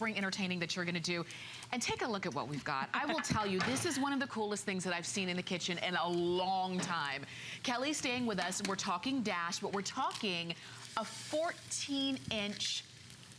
entertaining that you're gonna do. And take a look at what we've got. I will tell you, this is one of the coolest things that I've seen in the kitchen in a long time. Kelly's staying with us. We're talking Dash, but we're talking a 14-inch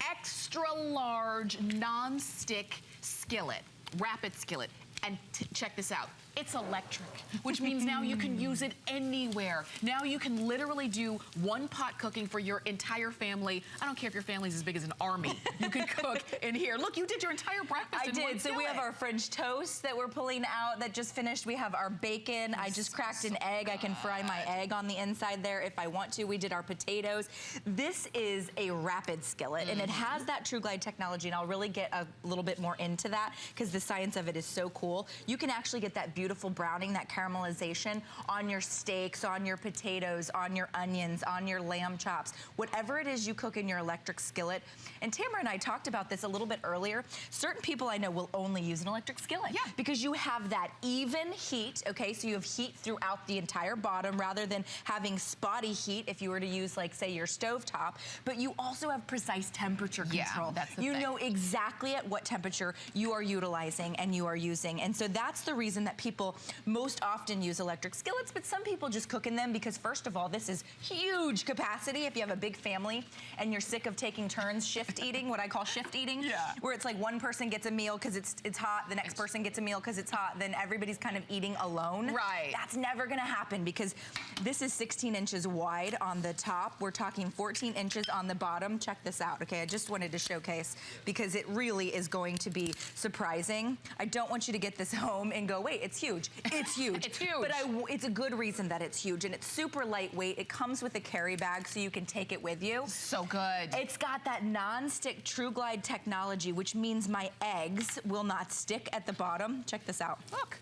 extra large non-stick skillet, rapid skillet. And check this out. It's electric, which means now you can use it anywhere. Now you can literally do one pot cooking for your entire family. I don't care if your family's as big as an army. You can cook in here. Look, you did your entire breakfast in one skillet. So we have our French toast that we're pulling out that just finished. We have our bacon. I just cracked an egg. I can fry my egg on the inside there if I want to. We did our potatoes. This is a rapid skillet, and it has that TruGlide technology, and I'll really get a little bit more into that because the science of it is so cool. You can actually get that beautiful browning, that caramelization on your steaks, on your potatoes, on your onions, on your lamb chops, whatever it is you cook in your electric skillet. And Tamara and I talked about this a little bit earlier. Certain people I know will only use an electric skillet because you have that even heat, okay? So you have heat throughout the entire bottom rather than having spotty heat if you were to use, like, say, your stovetop. But you also have precise temperature control. That's the you thing. know exactly at what temperature you are utilizing and you are using. And so that's the reason that people most often use electric skillets, but some people just cook in them because, first of all, this is huge capacity. If you have a big family and you're sick of taking turns shift eating, what I call shift eating, where it's like one person gets a meal because it's hot, the next person gets a meal because it's hot, then everybody's kind of eating alone. Right. That's never gonna happen because this is 16 inches wide on the top. We're talking 14 inches on the bottom. Check this out, okay? I just wanted to showcase because it really is going to be surprising. I don't want you to get this home and go, wait, it's huge. It's huge. It's huge. But it's a good reason that it's huge, and it's super lightweight. It comes with a carry bag so you can take it with you. So good. It's got that non-stick TruGlide technology, which means my eggs will not stick at the bottom. Check this out. Look.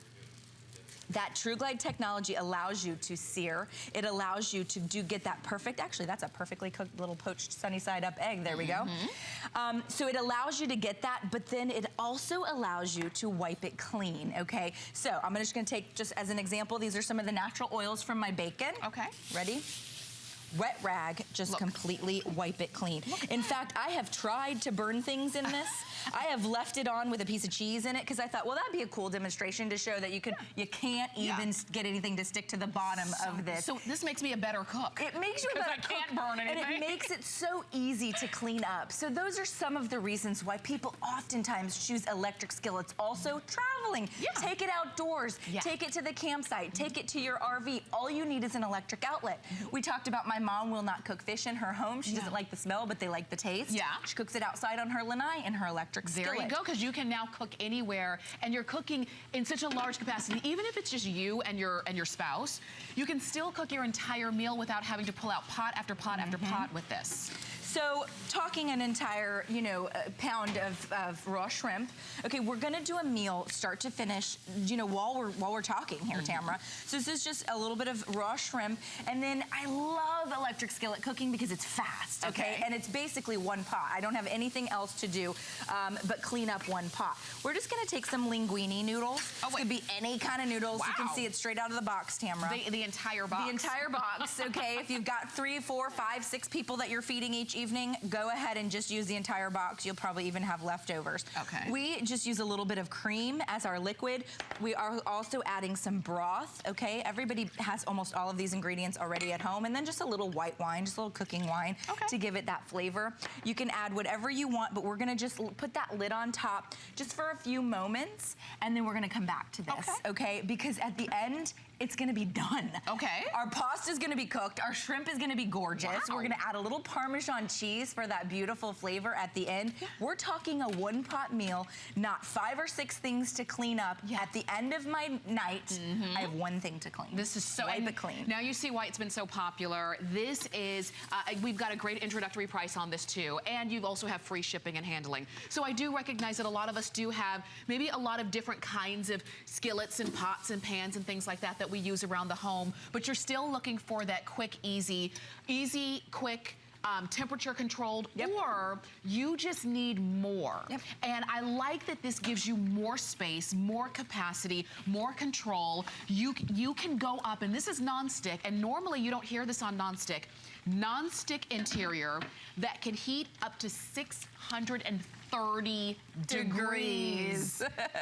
That TruGlide technology allows you to sear. It allows you to get that perfect, actually that's a perfectly cooked little poached sunny side up egg, there we go. So it allows you to get that, but then it also allows you to wipe it clean, okay? So I'm just gonna take, just as an example, these are some of the natural oils from my bacon. Okay. Ready? Wet rag, just completely wipe it clean. In fact, I have tried to burn things in this. I have left it on with a piece of cheese in it because I thought, well, that'd be a cool demonstration to show that you can't even get anything to stick to the bottom of this. So this makes me a better cook. It makes you a better cook. Because I can't burn anything. And it makes it so easy to clean up. So those are some of the reasons why people oftentimes choose electric skillets. Also, traveling. Take it outdoors. Take it to the campsite. Take it to your RV. All you need is an electric outlet. We talked about my mom will not cook fish in her home. She doesn't like the smell, but they like the taste. She cooks it outside on her lanai in her electric skillet. There you go, because you can now cook anywhere, and you're cooking in such a large capacity. Even if it's just you and your spouse, you can still cook your entire meal without having to pull out pot after pot after pot with this. So, talking an entire, you know, pound of raw shrimp. Okay, we're gonna do a meal, start to finish, you know, while we're talking here, Tamara. So this is just a little bit of raw shrimp, and then I love electric skillet cooking because it's fast, okay? And it's basically one pot. I don't have anything else to do but clean up one pot. We're just gonna take some linguine noodles. It could be any kind of noodles. You can see it straight out of the box, Tamara. The entire box. The entire box, okay? If you've got 3, 4, 5, 6 people that you're feeding each evening, go ahead and just use the entire box. You'll probably even have leftovers. Okay. We just use a little bit of cream as our liquid. We are also adding some broth, okay? Everybody has almost all of these ingredients already at home, and then just a little white wine, just a little cooking wine to give it that flavor. You can add whatever you want, but we're gonna just put that lid on top just for a few moments, and then we're gonna come back to this, okay? Because at the end, it's gonna be done. Okay. Our pasta's gonna be cooked, our shrimp is gonna be gorgeous. We're gonna add a little Parmesan cheese for that beautiful flavor at the end. We're talking a one-pot meal, not 5 or 6 things to clean up. At the end of my night, I have one thing to clean. This is so wipe it clean. Now you see why it's been so popular. This is, we've got a great introductory price on this too, and you also have free shipping and handling. So I do recognize that a lot of us do have maybe a lot of different kinds of skillets and pots and pans and things like that that we use around the home, but you're still looking for that quick, easy, quick, temperature controlled, or you just need more. And I like that this gives you more space, more capacity, more control. You can go up, and this is nonstick, and normally you don't hear this on nonstick. Nonstick interior that can heat up to 650 30 degrees.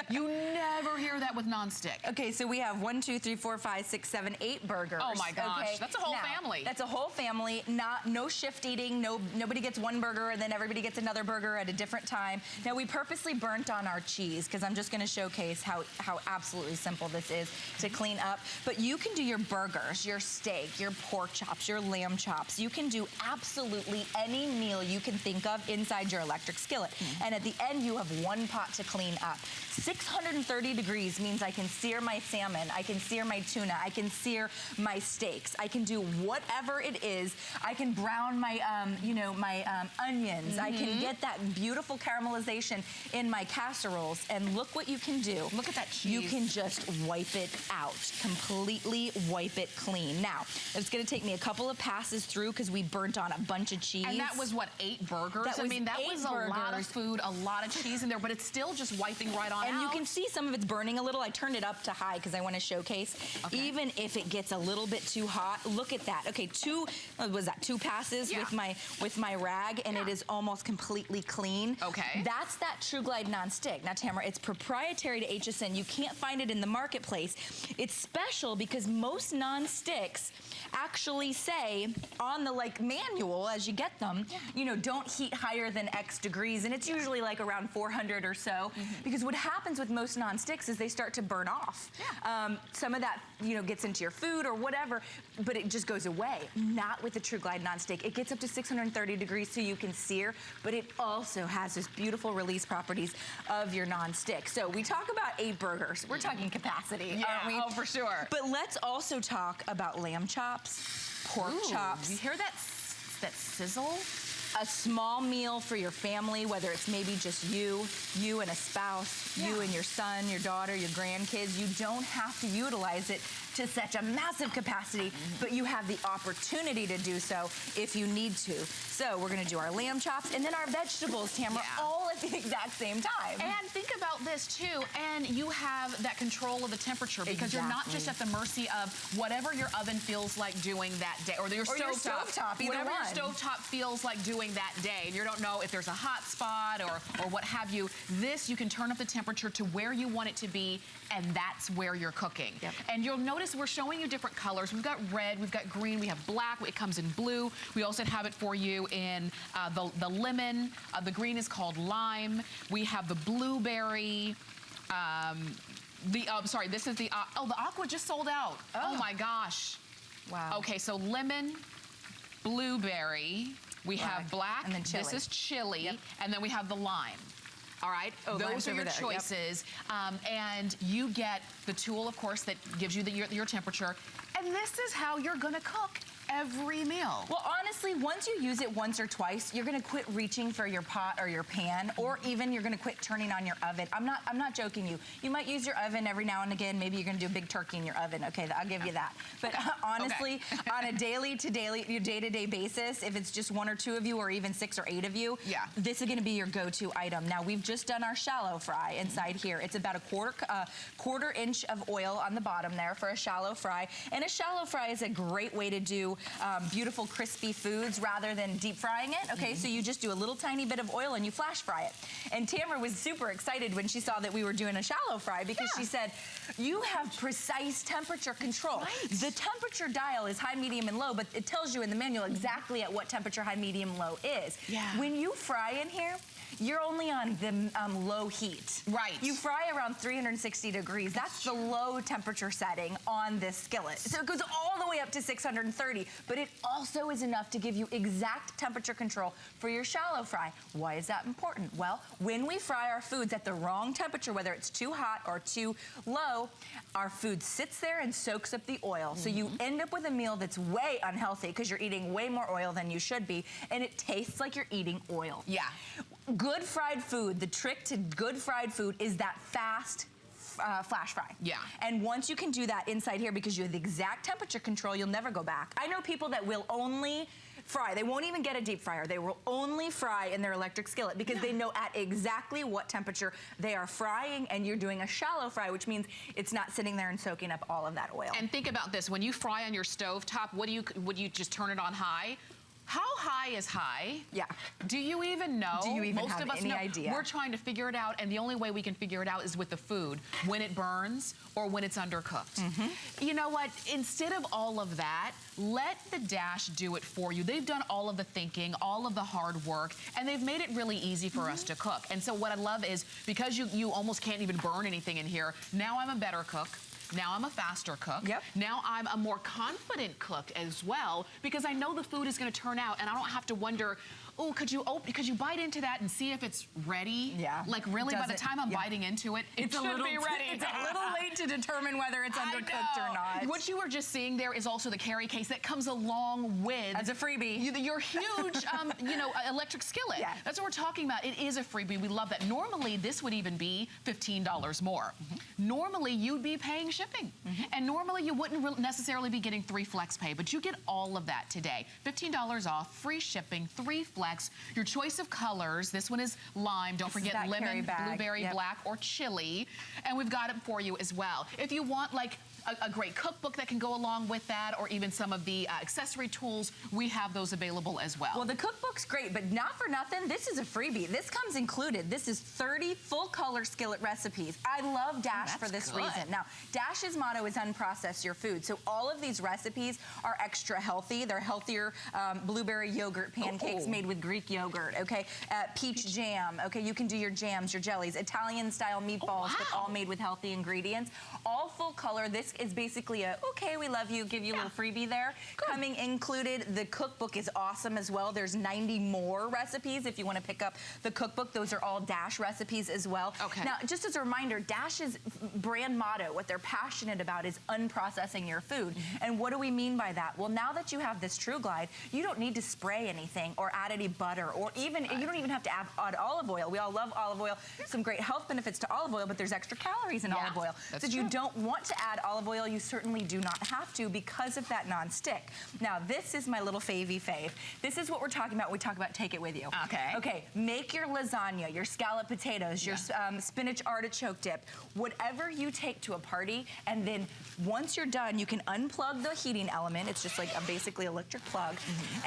You never hear that with nonstick. Okay, so we have 1, 2, 3, 4, 5, 6, 7, 8 burgers. Oh my gosh, okay? that's a whole family. That's a whole family. No shift eating. Nobody gets one burger and then everybody gets another burger at a different time. Now we purposely burnt on our cheese because I'm just going to showcase how absolutely simple this is to clean up. But you can do your burgers, your steak, your pork chops, your lamb chops. You can do absolutely any meal you can think of inside your electric skillet. And at the end, you have one pot to clean up. 630 degrees means I can sear my salmon, I can sear my tuna, I can sear my steaks, I can do whatever it is. I can brown my, onions. I can get that beautiful caramelization in my casseroles. And look what you can do. Look at that cheese. You can just wipe it out, completely wipe it clean. Now, it's gonna take me a couple of passes through because we burnt on a bunch of cheese. And that was what, 8 burgers? That was a lot of food, a lot of cheese in there, but it's still just wiping right on out. And you can see some of it's burning a little. I turned it up to high because I want to showcase. Okay. Even if it gets a little bit too hot, look at that. Okay, 2 passes with my rag, and it is almost completely clean. Okay. That's that TruGlide nonstick. Now, Tamara, it's proprietary to HSN. You can't find it in the marketplace. It's special because most nonsticks actually say on the manual as you get them, don't heat higher than X degrees, and it's usually like around 400 or so. Because what happens with most nonsticks is they start to burn off. Some of that, gets into your food or whatever, but it just goes away. Not with the TruGlide nonstick. It gets up to 630 degrees so you can sear, but it also has this beautiful release properties of your nonstick. So we talk about 8 burgers. We're talking capacity, aren't we? Oh, for sure. But let's also talk about lamb chops, pork chops. You hear that sizzle? A small meal for your family, whether it's maybe just you and a spouse, you and your son, your daughter, your grandkids. You don't have to utilize it to such a massive capacity, but you have the opportunity to do so if you need to. So we're gonna do our lamb chops and then our vegetables, Tamara, all at the exact same time. And think about this too, and you have that control of the temperature because you're not just at the mercy of whatever your oven feels like doing that day, or your stovetop, whatever your stovetop feels like doing that day. And you don't know if there's a hot spot or what have you. This, you can turn up the temperature to where you want it to be, and that's where you're cooking. And you'll notice we're showing you different colors. We've got red, we've got green, we have black, it comes in blue. We also have it for you in the lemon. The green is called lime. We have the blueberry. Sorry, this is the aqua just sold out. Oh my gosh. Wow. Okay, so lemon, blueberry, we have black, and then chili. This is chili, and then we have the lime. All right, those are your choices. And you get the tool, of course, that gives you your temperature. And this is how you're gonna cook every meal. Well, honestly, once you use it once or twice, you're gonna quit reaching for your pot or your pan, or even you're gonna quit turning on your oven. I'm not joking you. You might use your oven every now and again. Maybe you're gonna do a big turkey in your oven. Okay, I'll give you that. But honestly, on a day-to-day basis, if it's just 1 or 2 of you, or even 6 or 8 of you, this is gonna be your go-to item. Now, we've just done our shallow fry inside here. It's about a quarter inch of oil on the bottom there for a shallow fry. And a shallow fry is a great way to do beautiful crispy foods rather than deep frying it. Okay, so you just do a little tiny bit of oil and you flash fry it. And Tamara was super excited when she saw that we were doing a shallow fry because she said, you have precise temperature control. The temperature dial is high, medium, and low, but it tells you in the manual exactly at what temperature high, medium, low is. When you fry in here, you're only on the low heat. You fry around 360 degrees. That's the low temperature setting on this skillet. So it goes all the way up to 630, but it also is enough to give you exact temperature control for your shallow fry. Why is that important? Well, when we fry our foods at the wrong temperature, whether it's too hot or too low, our food sits there and soaks up the oil. So you end up with a meal that's way unhealthy because you're eating way more oil than you should be, and it tastes like you're eating oil. Good fried food, the trick to good fried food is that fast flash fry. And once you can do that inside here, because you have the exact temperature control, you'll never go back. I know people that will only fry. They won't even get a deep fryer. They will only fry in their electric skillet because they know at exactly what temperature they are frying, and you're doing a shallow fry, which means it's not sitting there and soaking up all of that oil. And think about this, when you fry on your stove top, would you just turn it on high? How high is high? Yeah. Do you even know? Do you even Most have of us any know. idea? We're trying to figure it out, and the only way we can figure it out is with the food, when it burns or when it's undercooked. You know what? Instead of all of that, let the Dash do it for you. They've done all of the thinking, all of the hard work, and they've made it really easy for us to cook. And so what I love is, because you almost can't even burn anything in here, now I'm a better cook. Now I'm a faster cook. Yep. Now I'm a more confident cook as well, because I know the food is going to turn out, and I don't have to wonder, oh, could you bite into that and see if it's ready? Yeah. Like really, by the time I'm biting into it, it should be ready. It's a little late to determine whether it's undercooked or not. What you were just seeing there is also the carry case that comes along with as a freebie. Your huge, you know, electric skillet. Yeah. That's what we're talking about. It is a freebie. We love that. Normally, this would even be $15 more. Normally, you'd be paying shipping. And normally, you wouldn't necessarily be getting 3 flex pay, but you get all of that today. $15 off, free shipping, 3 flex. Your choice of colors. This one is lime. Don't forget lemon, blueberry, black, or chili. And we've got it for you as well. If you want like a great cookbook that can go along with that, or even some of the accessory tools, we have those available as well. Well, the cookbook's great, but not for nothing, this is a freebie. This comes included. This is 30 full-color skillet recipes. I love Dash for this reason. Now, Dash's motto is unprocess your food, so all of these recipes are extra healthy. They're healthier blueberry yogurt pancakes made with Greek yogurt, okay? Peach jam, okay? You can do your jams, your jellies, Italian-style meatballs, but all made with healthy ingredients. All full color. This is basically a, okay, we love you, give you a little freebie there. Coming included, the cookbook is awesome as well. There's 90 more recipes if you want to pick up the cookbook. Those are all Dash recipes as well. Okay. Now, just as a reminder, Dash's brand motto, what they're passionate about is unprocessing your food. And what do we mean by that? Well, now that you have this TruGlide, you don't need to spray anything or add any butter, or even, you don't even have to add olive oil. We all love olive oil. Some great health benefits to olive oil, but there's extra calories in olive oil. So if you don't want to add olive oil, you certainly do not have to because of that non-stick. Now, this is my little favy fave. This is what we're talking about when we talk about take it with you. Okay. Okay, make your lasagna, your scallop potatoes, your spinach artichoke dip, whatever you take to a party, and then once you're done, you can unplug the heating element. It's just like basically electric plug,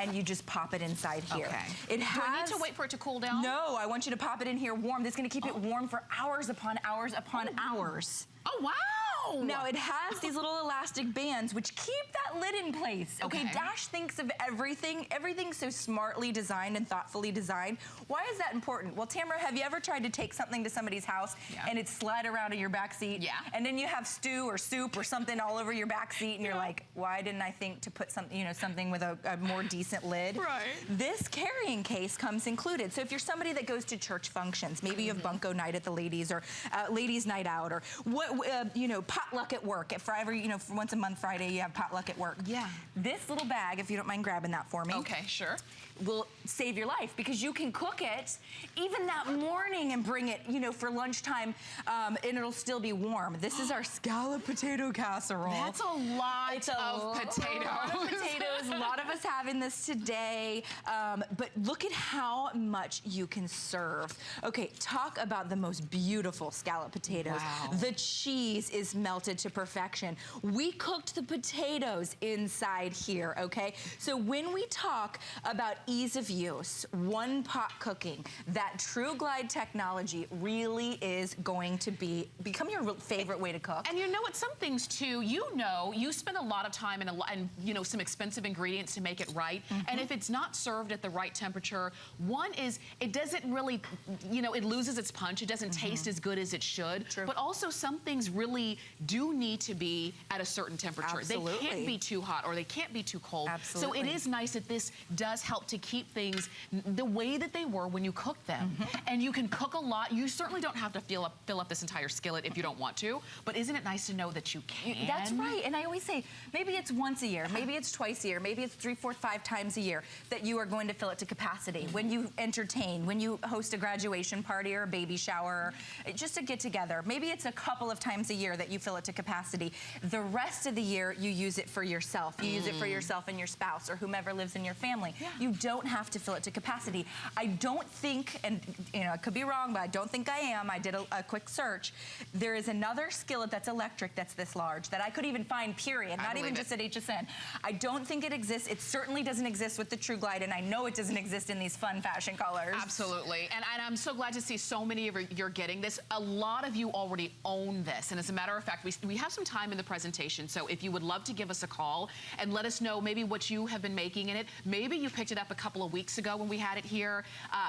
and you just pop it inside here. Okay. It has, do I need to wait for it to cool down? No, I want you to pop it in here warm. This is gonna keep it warm for hours upon hours upon hours. Oh, wow! Now, it has these little elastic bands which keep that lid in place. Okay, Dash thinks of everything. Everything's so smartly designed and thoughtfully designed. Why is that important? Well, Tamara, have you ever tried to take something to somebody's house and it slide around in your back seat? Yeah. And then you have stew or soup or something all over your back seat, and you're like, why didn't I think to put something, you know, something with a more decent lid? Right. This carrying case comes included. So if you're somebody that goes to church functions, maybe you have bunko night at the ladies, or ladies night out, or what, you know, potluck at work. For every, you know, for once a month Friday, you have potluck at work. Yeah. This little bag, if you don't mind grabbing that for me. Okay, sure. Will save your life, because you can cook it even that morning and bring it, you know, for lunchtime, and it'll still be warm. This is our scallop potato casserole. That's a lot of potatoes. A lot of potatoes. A lot of us having this today, but look at how much you can serve. Okay, talk about the most beautiful scallop potatoes. Wow. The cheese is melted to perfection. We cooked the potatoes inside here, okay? So when we talk about ease of use, one pot cooking, that TruGlide technology really is going to become your favorite way to cook. And you know what, some things too, you know, you spend a lot of time and you know, some expensive ingredients to make it right. And if it's not served at the right temperature, one is, it doesn't really, you know, it loses its punch. It doesn't taste as good as it should. True. But also some things really do need to be at a certain temperature. Absolutely. They can't be too hot or they can't be too cold. Absolutely. So it is nice that this does help to keep things the way that they were when you cooked them. And you can cook a lot. You certainly don't have to fill up this entire skillet if you don't want to, but isn't it nice to know that you can? That's right. And I always say, maybe it's once a year, maybe it's twice a year, maybe it's 3, 4, 5 times a year that you are going to fill it to capacity. When you entertain, when you host a graduation party or a baby shower, or just a get together, maybe it's a couple of times a year that you fill it to capacity. The rest of the year, you use it for yourself. You use it for yourself and your spouse or whomever lives in your family. You don't have to fill it to capacity. I don't think, and you know, I could be wrong, but I don't think I am. I did a quick search. There is another skillet that's electric that's this large that I could even find, period, not even just at HSN. I don't think it exists. It certainly doesn't exist with the TruGlide, and I know it doesn't exist in these fun fashion colors. Absolutely, and I'm so glad to see so many of you're getting this. A lot of you already own this, and as a matter of fact, we have some time in the presentation, so if you would love to give us a call and let us know maybe what you have been making in it. Maybe you picked it up a couple of weeks ago when we had it here.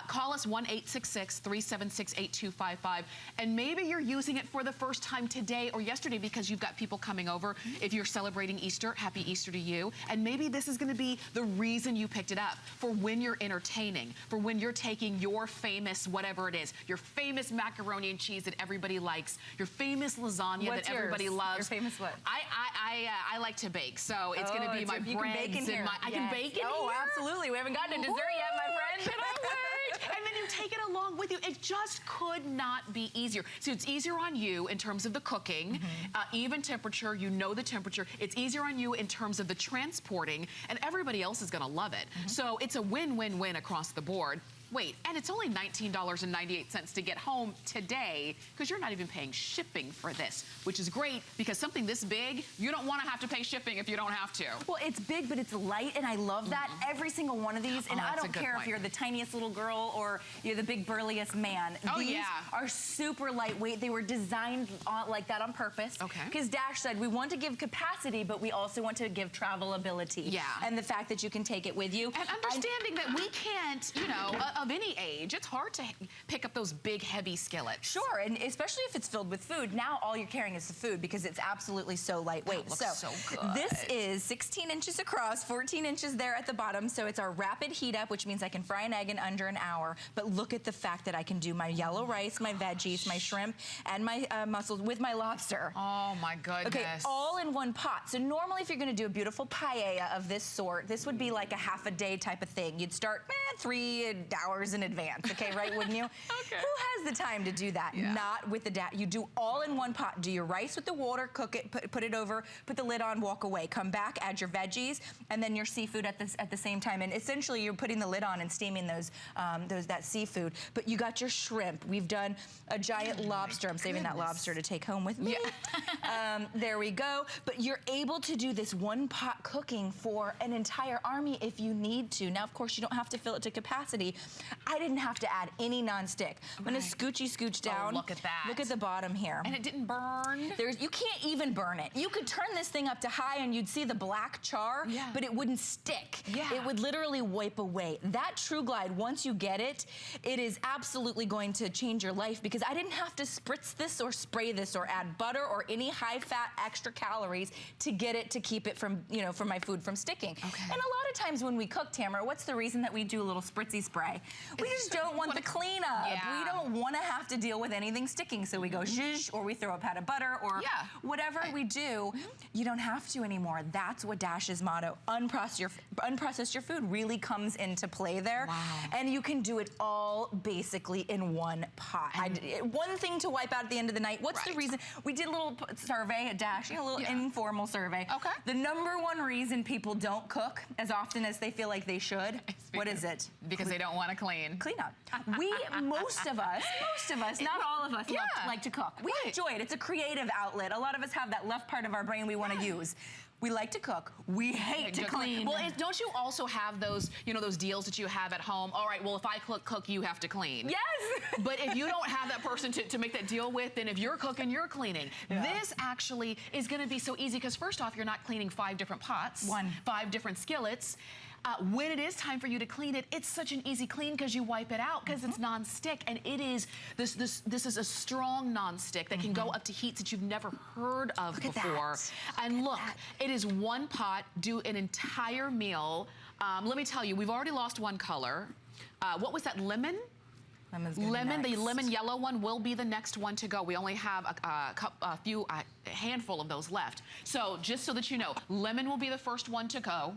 Call us 1-866-376-8255, and maybe you're using it for the first time today or yesterday because you've got people coming over. If you're celebrating Easter, happy Easter to you. And maybe this is going to be the reason you picked it up, for when you're entertaining, for when you're taking your famous whatever it is, your famous macaroni and cheese that everybody likes, your famous lasagna that everybody loves. Your famous what? I like to bake, so it's going to be my breads and my. I can bake in here. Oh, absolutely. We haven't gotten to dessert yet, my friend. Can I wait? And then you take it along with you. It just could not be easier. So it's easier on you in terms of the cooking, even temperature. You know the temperature. It's easier on you in terms of the transporting, and everybody else is going to love it. So it's a win-win-win across the board. Wait, and it's only $19.98 to get home today, because you're not even paying shipping for this, which is great, because something this big, you don't want to have to pay shipping if you don't have to. Well, it's big, but it's light, and I love that. Every single one of these, and I don't care if you're the tiniest little girl or you're the big burliest man. These are super lightweight. They were designed like that on purpose. Because Dash said we want to give capacity, but we also want to give travelability. And the fact that you can take it with you. And understanding that we can't, you know, of any age, it's hard to pick up those big, heavy skillets. Sure, and especially if it's filled with food. Now all you're carrying is the food because it's absolutely so lightweight. That looks so good. This is 16 inches across, 14 inches there at the bottom. So it's our rapid heat up, which means I can fry an egg in under an hour. But look at the fact that I can do my yellow rice, my veggies, my shrimp, and my mussels with my lobster. Oh my goodness. Okay, all in one pot. So normally if you're gonna do a beautiful paella of this sort, this would be like a half a day type of thing. You'd start 3 hours in advance, okay, right, wouldn't you? Who has the time to do that? Not with the you do all in one pot. Do your rice with the water, cook it, put it over, put the lid on, walk away. Come back, add your veggies, and then your seafood at the same time. And essentially you're putting the lid on and steaming that seafood. But you got your shrimp. We've done a giant lobster. I'm saving that lobster to take home with me. There we go. But you're able to do this one pot cooking for an entire army if you need to. Now, of course, you don't have to fill it to capacity. I didn't have to add any nonstick. I'm gonna scooch down. Oh, look at that. Look at the bottom here. And it didn't burn? You can't even burn it. You could turn this thing up to high and you'd see the black char, but it wouldn't stick. It would literally wipe away. That TruGlide, once you get it, it is absolutely going to change your life, because I didn't have to spritz this or spray this or add butter or any high-fat extra calories to get it to keep it from, you know, from my food from sticking. And a lot of times when we cook, Tamara, what's the reason that we do a little spritzy spray? We just don't want the cleanup. We don't want to have to deal with anything sticking, so we go zhuzh, or we throw a pat of butter, or whatever we do. You don't have to anymore. That's what Dash's motto, unprocess your food, really comes into play there. And you can do it all basically in one pot. One thing to wipe out at the end of the night. What's the reason? We did a little survey at Dash, a little informal survey. The #1 reason people don't cook as often as they feel like they should, what is it? Because they don't want to clean. Clean up. Most of us, not all of us like to cook. We enjoy it. It's a creative outlet. A lot of us have that left part of our brain we want to use. We like to cook. We hate to clean. Well, don't you also have those, you know, those deals that you have at home? All right, well, if I cook, you have to clean. Yes! But if you don't have that person to make that deal with, then if you're cooking, you're cleaning. This actually is going to be so easy, because first off, you're not cleaning 5 different pots. 5 different skillets. When it is time for you to clean it, it's such an easy clean because you wipe it out, because it's non-stick, and it is this is a strong non-stick that can go up to heats that you've never heard of before. And look, it is one pot, do an entire meal. Let me tell you, we've already lost one color. What was that, lemon? Lemon, the lemon yellow one will be the next one to go. We only have a handful of those left. So just so that you know, lemon will be the first one to go.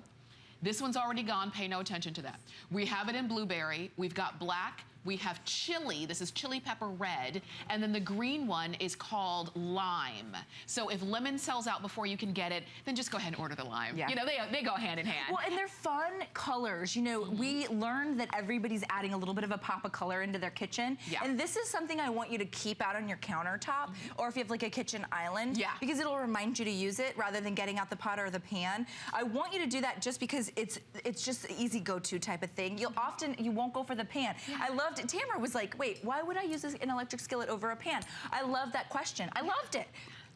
This one's already gone, pay no attention to that. We have it in blueberry, we've got black, we have chili. This is chili pepper red. And then the green one is called lime. So if lemon sells out before you can get it, then just go ahead and order the lime. Yeah. You know, they go hand in hand. Well, and they're fun colors. You know, we learned that everybody's adding a little bit of a pop of color into their kitchen. Yeah. And this is something I want you to keep out on your countertop, or if you have like a kitchen island, because it'll remind you to use it rather than getting out the pot or the pan. I want you to do that just because it's just an easy go-to type of thing. You won't go for the pan. I loved it. Tamara was like, wait, why would I use an electric skillet over a pan? I love that question. I loved it.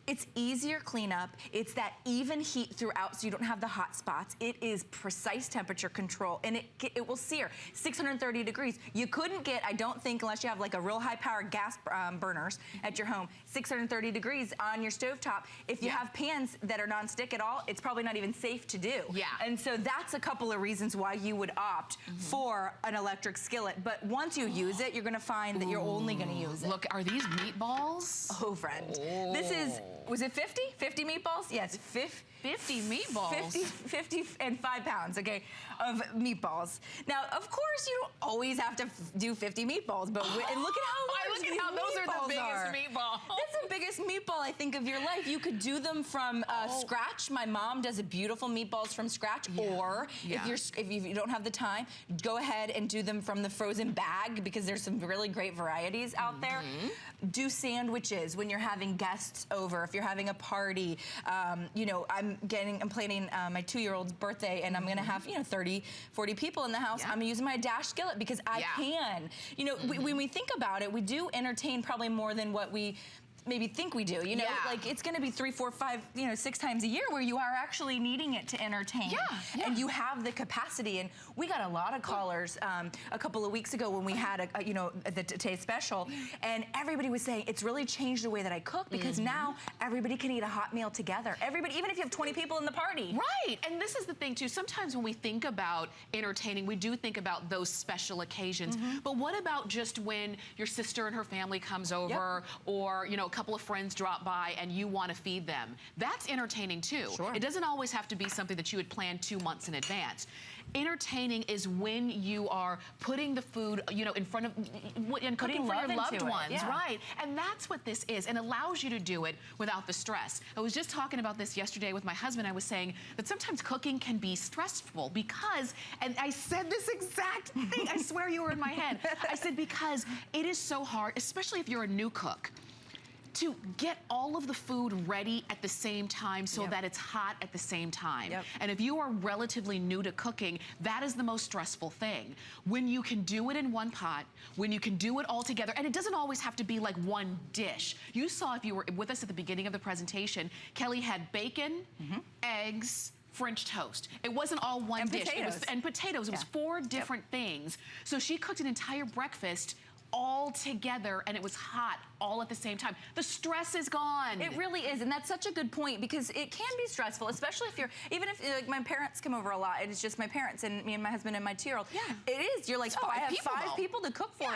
It's easier cleanup. It's that even heat throughout, so you don't have the hot spots. It is precise temperature control, and it will sear 630 degrees. You couldn't get, I don't think, unless you have like a real high-powered gas burners at your home, 630 degrees on your stovetop. If you have pans that are non-stick at all, it's probably not even safe to do. Yeah. And so that's a couple of reasons why you would opt for an electric skillet. But once you use it, you're gonna find that you're only gonna use it. Look, are these meatballs? Oh, friend. This is, was it 50? 50 meatballs? Yes, 50 meatballs. 50 and 5 pounds, okay, of meatballs. Now, of course, you don't always have to do 50 meatballs, but and look at how large look at how those are the biggest meatballs. That's the biggest meatball, I think, of your life. You could do them from scratch. My mom does a beautiful meatballs from scratch, or if you don't have the time, go ahead and do them from the frozen bag, because there's some really great varieties out there. Do sandwiches when you're having guests over, if you're having a party. You know, I'm planning my 2-year-old's birthday, and I'm gonna have, 30, 40 people in the house. I'm using my Dash skillet because I can. You know, when we think about it, we do entertain probably more than what we maybe think we do, like it's gonna be 3, 4, 5, 6 times a year where you are actually needing it to entertain. And you have the capacity. And we got a lot of callers a couple of weeks ago when we had the Today Special, and everybody was saying it's really changed the way that I cook, because now everybody can eat a hot meal together. Everybody, even if you have 20 people in the party. Right, and this is the thing too, sometimes when we think about entertaining, we do think about those special occasions, but what about just when your sister and her family comes over, or a couple of friends drop by and you want to feed them? That's entertaining too. It doesn't always have to be something that you would plan 2 months in advance. Entertaining is when you are putting the food, in front of, and cooking for your loved ones, right? And that's what this is, and allows you to do it without the stress. I was just talking about this yesterday with my husband. I was saying that sometimes cooking can be stressful because, and I said this exact thing, I swear you were in my head. I said, because it is so hard, especially if you're a new cook, to get all of the food ready at the same time so that it's hot at the same time. And if you are relatively new to cooking, that is the most stressful thing. When you can do it in one pot, when you can do it all together, and it doesn't always have to be like one dish. You saw, if you were with us at the beginning of the presentation, Kelly had bacon, eggs, French toast. It wasn't all one dish. Potatoes. And potatoes. It was 4 different things. So she cooked an entire breakfast all together, and it was hot all at the same time. The stress is gone. It really is, and that's such a good point, because it can be stressful, especially if even if like my parents come over a lot, and it's just my parents and me and my husband and my 2-year-old. It is. You're like, I have 5 people to cook for.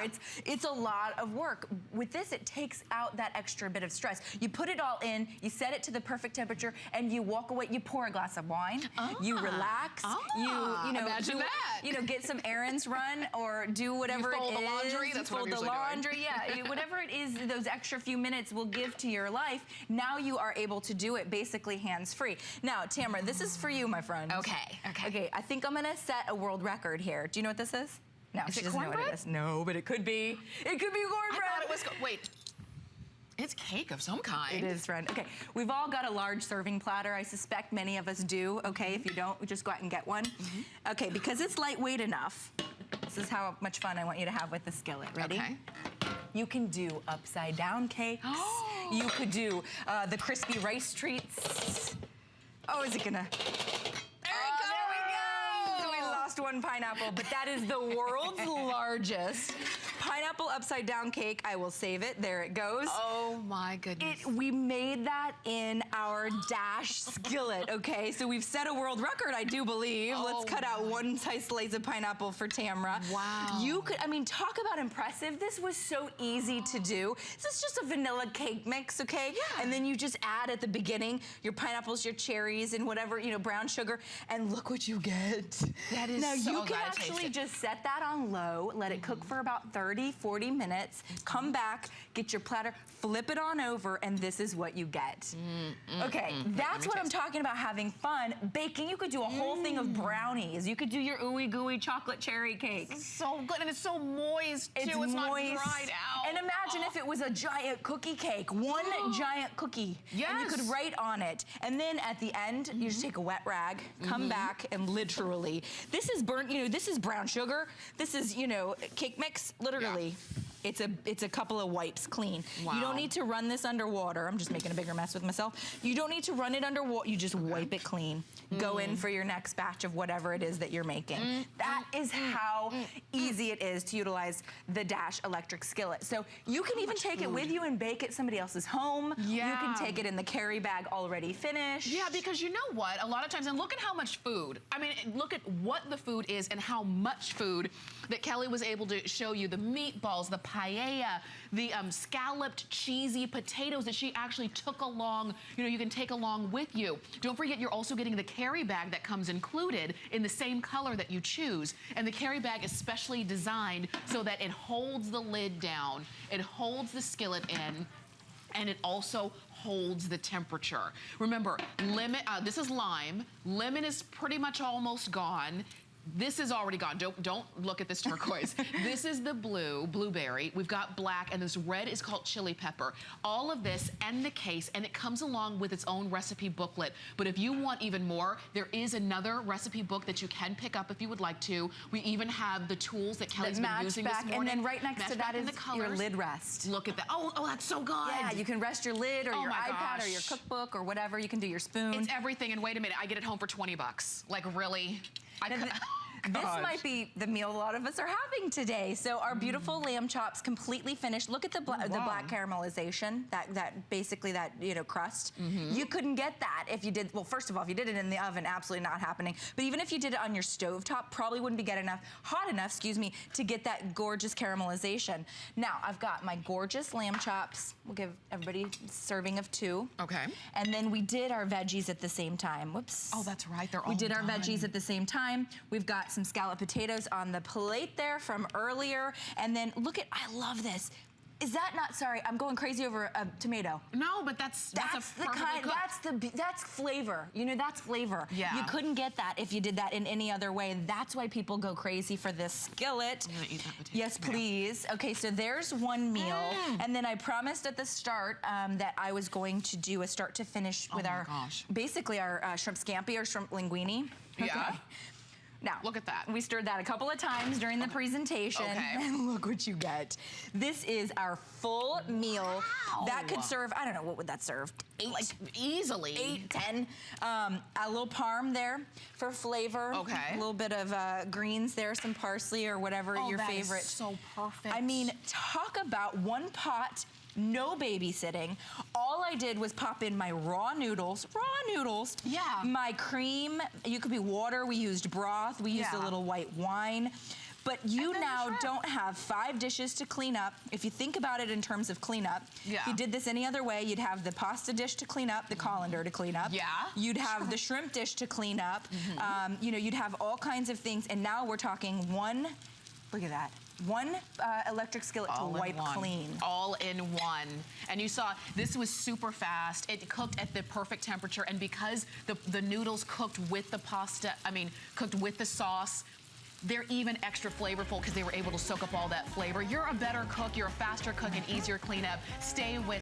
It's a lot of work. With this, it takes out that extra bit of stress. You put it all in, you set it to the perfect temperature, and you walk away. You pour a glass of wine. You relax. You imagine that. Get some errands run, or do whatever you fold it is. The laundry. That's what I'm usually doing. Whatever it is, those extra few minutes will give to your life. Now you are able to do it basically hands-free. Now, Tamara, this is for you, my friend. Okay, I think I'm gonna set a world record here. Do you know what this is? No, she doesn't know what it is. No, but it could be. It could be cornbread. I thought it was, wait. It's cake of some kind. It is, friend. Okay, we've all got a large serving platter. I suspect many of us do. Okay, if you don't, just go out and get one. Okay, because it's lightweight enough. This is how much fun I want you to have with the skillet. Ready? Okay. You can do upside down cakes. You could do the crispy rice treats. Oh, is it gonna? There we go! We lost one pineapple, but that is the world's largest pineapple upside down cake. I will save it. There it goes. Oh my goodness. We made that in our Dash skillet, okay? So we've set a world record, I do believe. Let's cut out one slice of pineapple for Tamara. Wow. You could, talk about impressive. This was so easy to do. This is just a vanilla cake mix, okay? And then you just add at the beginning your pineapples, your cherries, and whatever, brown sugar, and look what you get. That is Now so you can gotta taste actually it. just set that on low, let it cook for about 30, 40 minutes, come back, get your platter, flip it on over, and this is what you get. Okay, that's what I'm talking about, having fun. Baking, you could do a whole thing of brownies. You could do your ooey gooey chocolate cherry cake. It's so good, and it's so moist too. It's moist. not dried out. And imagine if it was a giant cookie cake, one giant cookie. Yes. And you could write on it. And then at the end, you just take a wet rag, come back, and literally, this is burnt, you know, this is brown sugar. This is, you know, cake mix, literally. It's a couple of wipes clean. Wow. You don't need to run this under water. I'm just making a bigger mess with myself. You don't need to run it under water. You just wipe it clean. Go in for your next batch of whatever it is that you're making. That is how easy it is to utilize the Dash electric skillet. So you can even take it with you and bake at somebody else's home. Yeah. You can take it in the carry bag already finished. Yeah, because you know what? A lot of times, and look at how much food. I mean, look at what the food is and how much food that Kelly was able to show you. The meatballs, the paella, the scalloped cheesy potatoes that she actually took along, you know, you can take along with you. Don't forget, you're also getting the carry bag that comes included in the same color that you choose. And the carry bag is specially designed so that it holds the lid down, it holds the skillet in, and it also holds the temperature. Remember, lemon, this is lime. Lemon is pretty much almost gone. This is already gone. Don't look at this turquoise. This is the blueberry. We've got black, and this red is called chili pepper. All of this and the case, and it comes along with its own recipe booklet. But if you want even more, there is another recipe book that you can pick up if you would like to. We even have the tools that Kelly's been using this morning. And then right next to that is your lid rest. Look at that. Oh, that's so good. Yeah, you can rest your lid or your iPad or your cookbook or whatever. You can do your spoon. It's everything, and wait a minute, I get it home for 20 bucks. Like, really? This might be the meal a lot of us are having today. So our beautiful lamb chops completely finished. Look at the black caramelization, that basically that, you know, crust. You couldn't get that if you did, well, first of all, if you did it in the oven, absolutely not happening. But even if you did it on your stovetop, probably wouldn't be hot enough, excuse me, to get that gorgeous caramelization. Now, I've got my gorgeous lamb chops. We'll give everybody a serving of 2. Okay. And then we did our veggies at the same time. Whoops. Oh, that's right, they're all We did our done. veggies at the same time. We've got some scalloped potatoes on the plate there from earlier. And then look at, I love this. Is that not, sorry, I'm going crazy over a tomato. No, but that's the kind, that's flavor. You know, that's flavor. Yeah. You couldn't get that if you did that in any other way. That's why people go crazy for this skillet. I'm gonna eat that potato. Yes, please. Okay, so there's one meal. And then I promised at the start that I was going to do a start to finish with basically our shrimp scampi or shrimp linguine. Okay. Yeah. Now, look at that. We stirred that a couple of times during the presentation. Okay. And look what you get. This is our full meal. That could serve, I don't know, what would that serve? 8? Like, easily. 8, 10. A little parm there for flavor. Okay. A little bit of greens there, some parsley or whatever your favorite. Is so perfect. I mean, talk about one pot, no babysitting. All I did was pop in my raw noodles. Yeah. My cream, you could be water, we used broth, we used a little white wine. But you now don't have 5 dishes to clean up. If you think about it in terms of cleanup, if you did this any other way, you'd have the pasta dish to clean up, the colander to clean up. Yeah. You'd have the shrimp dish to clean up. You know, you'd have all kinds of things. And now we're talking one, look at that. One electric skillet to wipe clean. All in one. And you saw, this was super fast. It cooked at the perfect temperature. And because the noodles cooked with the pasta, cooked with the sauce, they're even extra flavorful because they were able to soak up all that flavor. You're a better cook, you're a faster cook, and easier cleanup. Stay with